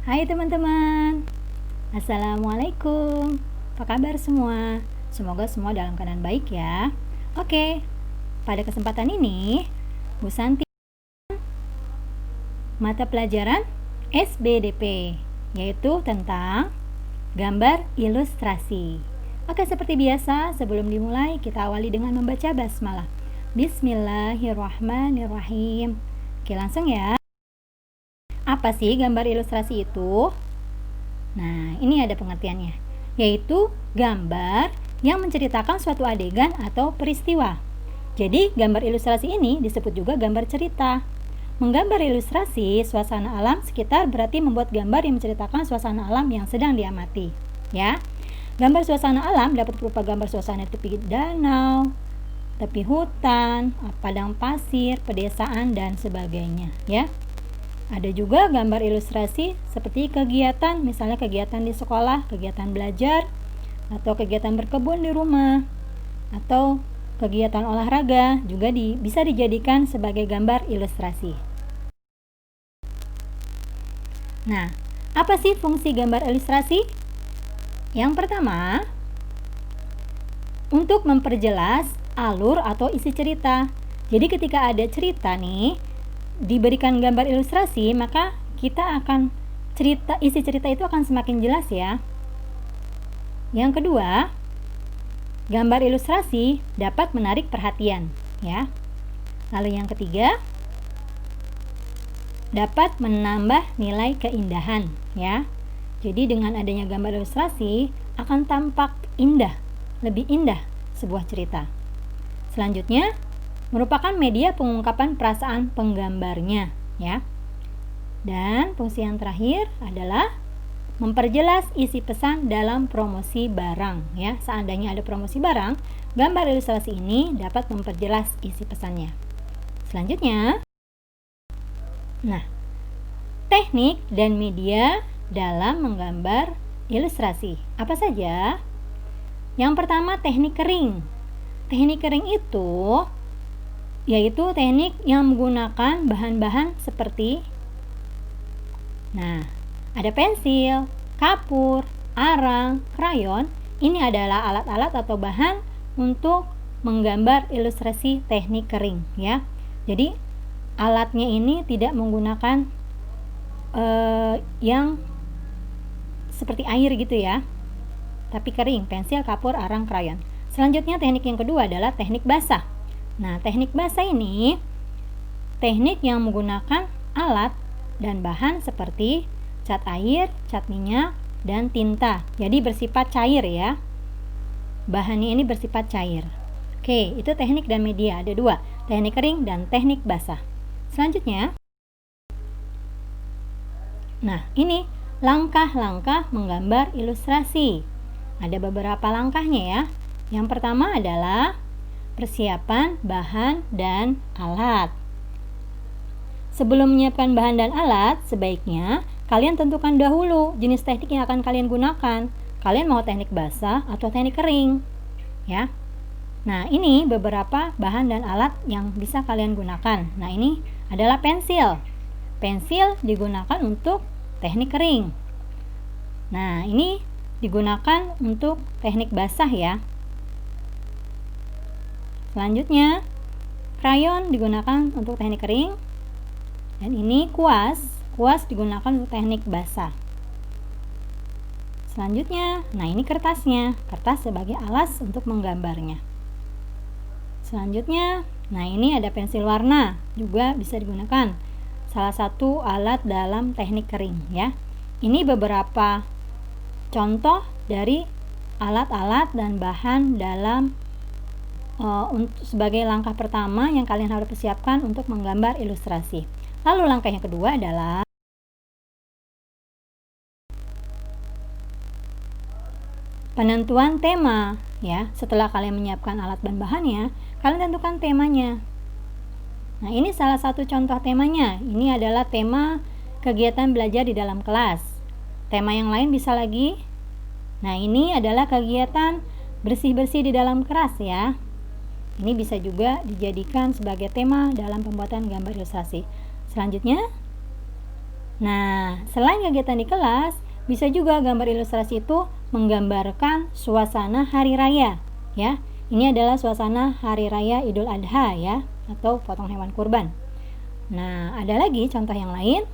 Hai teman-teman, Assalamualaikum. Apa kabar semua? Semoga semua dalam keadaan baik ya. Oke, pada kesempatan ini Bu Santi mata pelajaran SBDP, yaitu tentang gambar ilustrasi. Oke, seperti biasa sebelum dimulai kita awali dengan membaca basmalah. Bismillahirrahmanirrahim. Oke, langsung ya. Apa sih gambar ilustrasi itu? Nah, ini ada pengertiannya, yaitu gambar yang menceritakan suatu adegan atau peristiwa. Jadi, gambar ilustrasi ini disebut juga gambar cerita. Menggambar ilustrasi suasana alam sekitar berarti membuat gambar yang menceritakan suasana alam yang sedang diamati, ya. Gambar suasana alam dapat berupa gambar suasana tepi danau, tepi hutan, padang pasir, pedesaan dan sebagainya, ya. Ada juga gambar ilustrasi seperti kegiatan, misalnya kegiatan di sekolah, kegiatan belajar, atau kegiatan berkebun di rumah, atau kegiatan olahraga juga bisa dijadikan sebagai gambar ilustrasi. Nah, apa sih fungsi gambar ilustrasi? Yang pertama, untuk memperjelas alur atau isi cerita. Jadi ketika ada cerita nih, diberikan gambar ilustrasi, maka kita akan isi cerita itu akan semakin jelas ya. Yang kedua, gambar ilustrasi dapat menarik perhatian ya. Lalu yang ketiga, dapat menambah nilai keindahan ya. Jadi dengan adanya gambar ilustrasi akan tampak indah, lebih indah sebuah cerita. Selanjutnya, merupakan media pengungkapan perasaan penggambarnya ya. Dan fungsi yang terakhir adalah memperjelas isi pesan dalam promosi barang ya. Seandainya ada promosi barang, gambar ilustrasi ini dapat memperjelas isi pesannya. Selanjutnya, nah, teknik dan media dalam menggambar ilustrasi. Apa saja? Yang pertama, teknik kering. Teknik kering itu yaitu teknik yang menggunakan bahan-bahan seperti ada pensil, kapur, arang, krayon. Ini adalah alat-alat atau bahan untuk menggambar ilustrasi teknik kering ya. Jadi alatnya ini tidak menggunakan yang seperti air gitu ya, tapi kering, pensil, kapur, arang, krayon. Selanjutnya teknik yang kedua adalah teknik basah. Nah, teknik basah ini teknik yang menggunakan alat dan bahan seperti cat air, cat minyak, dan tinta. Jadi bersifat cair ya. Bahannya ini bersifat cair. Oke, itu teknik dan media. Ada dua, teknik kering dan teknik basah. Selanjutnya, nah ini langkah-langkah menggambar ilustrasi. Ada beberapa langkahnya ya. Yang pertama adalah persiapan bahan dan alat. Sebelum menyiapkan bahan dan alat, sebaiknya kalian tentukan dahulu jenis teknik yang akan kalian gunakan. Kalian mau teknik basah atau teknik kering, ya. Nah, ini beberapa bahan dan alat yang bisa kalian gunakan. Nah, ini adalah pensil. Pensil digunakan untuk teknik kering. Nah, ini digunakan untuk teknik basah ya. Selanjutnya, krayon digunakan untuk teknik kering. Dan ini kuas digunakan untuk teknik basah. Selanjutnya, nah ini kertasnya. Kertas sebagai alas untuk menggambarnya. Selanjutnya, nah ini ada pensil warna, juga bisa digunakan. Salah satu alat dalam teknik kering ya. Ini beberapa contoh dari alat-alat dan bahan dalam sebagai langkah pertama yang kalian harus persiapkan untuk menggambar ilustrasi. Lalu langkah yang kedua adalah penentuan tema ya. Setelah kalian menyiapkan alat dan bahannya, kalian tentukan temanya. Nah, ini salah satu contoh temanya. Ini adalah tema kegiatan belajar di dalam kelas. Tema yang lain bisa lagi. Nah, ini adalah kegiatan bersih-bersih di dalam kelas ya. Ini bisa juga dijadikan sebagai tema dalam pembuatan gambar ilustrasi. Selanjutnya, Nah, selain kegiatan di kelas, bisa juga gambar ilustrasi itu menggambarkan suasana hari raya, ya. Ini adalah suasana hari raya Idul Adha ya, atau potong hewan kurban. Nah, ada lagi contoh yang lain.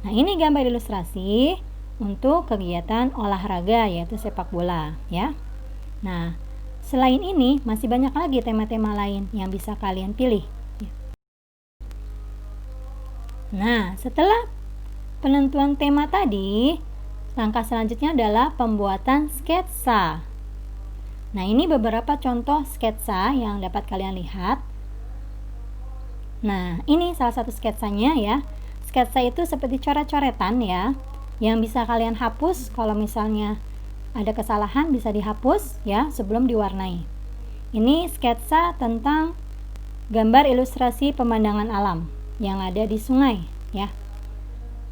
Nah, ini gambar ilustrasi untuk kegiatan olahraga yaitu sepak bola, ya. Nah, selain ini masih banyak lagi tema-tema lain yang bisa kalian pilih. Nah, setelah penentuan tema tadi, langkah selanjutnya adalah pembuatan sketsa. Nah, ini beberapa contoh sketsa yang dapat kalian lihat. Nah, ini salah satu sketsanya ya. Sketsa itu seperti coret-coretan ya, yang bisa kalian hapus kalau misalnya ada kesalahan bisa dihapus ya sebelum diwarnai. Ini sketsa tentang gambar ilustrasi pemandangan alam yang ada di sungai ya.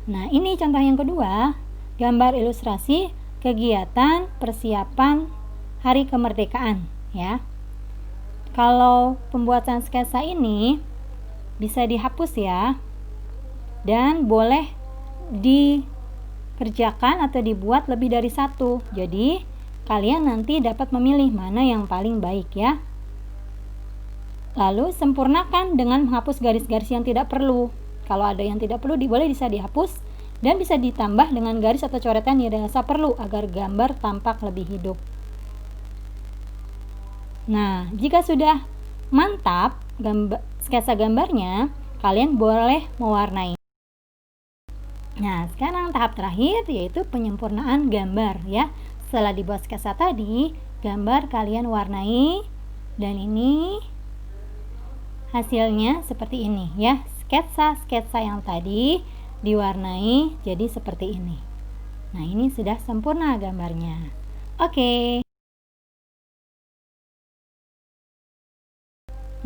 Nah, ini contoh yang kedua, gambar ilustrasi kegiatan persiapan Hari Kemerdekaan ya. Kalau pembuatan sketsa ini bisa dihapus ya, dan boleh dikerjakan atau dibuat lebih dari satu. Jadi kalian nanti dapat memilih mana yang paling baik ya. Lalu sempurnakan dengan menghapus garis-garis yang tidak perlu. Kalau ada yang tidak perlu boleh bisa dihapus dan bisa ditambah dengan garis atau coretan yang dirasa perlu agar gambar tampak lebih hidup. Nah, jika sudah mantap sketsa gambarnya, kalian boleh mewarnai. Nah, sekarang tahap terakhir yaitu penyempurnaan gambar ya. Setelah dibuat sketsa tadi, gambar kalian warnai dan ini hasilnya seperti ini ya. Sketsa-sketsa yang tadi diwarnai jadi seperti ini. Nah, ini sudah sempurna gambarnya. Oke.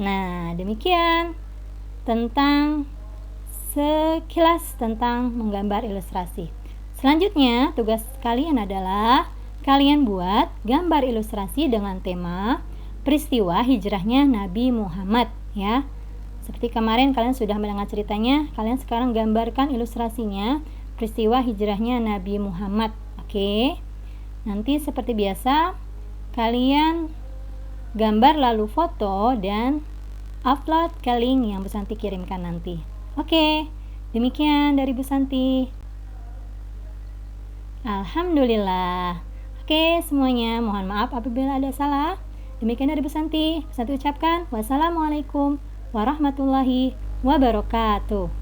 Nah, demikian tentang sekilas tentang menggambar ilustrasi. Selanjutnya, tugas kalian adalah kalian buat gambar ilustrasi dengan tema peristiwa hijrahnya Nabi Muhammad ya. Seperti kemarin kalian sudah mendengar ceritanya, kalian sekarang gambarkan ilustrasinya peristiwa hijrahnya Nabi Muhammad. Oke. Nanti seperti biasa kalian gambar lalu foto dan upload ke link yang Bu Santi kirimkan nanti. Oke, demikian dari Bu Santi. Alhamdulillah. Oke semuanya, mohon maaf apabila ada salah. Demikian dari Bu Santi. Bu Santi ucapkan wassalamualaikum warahmatullahi wabarakatuh.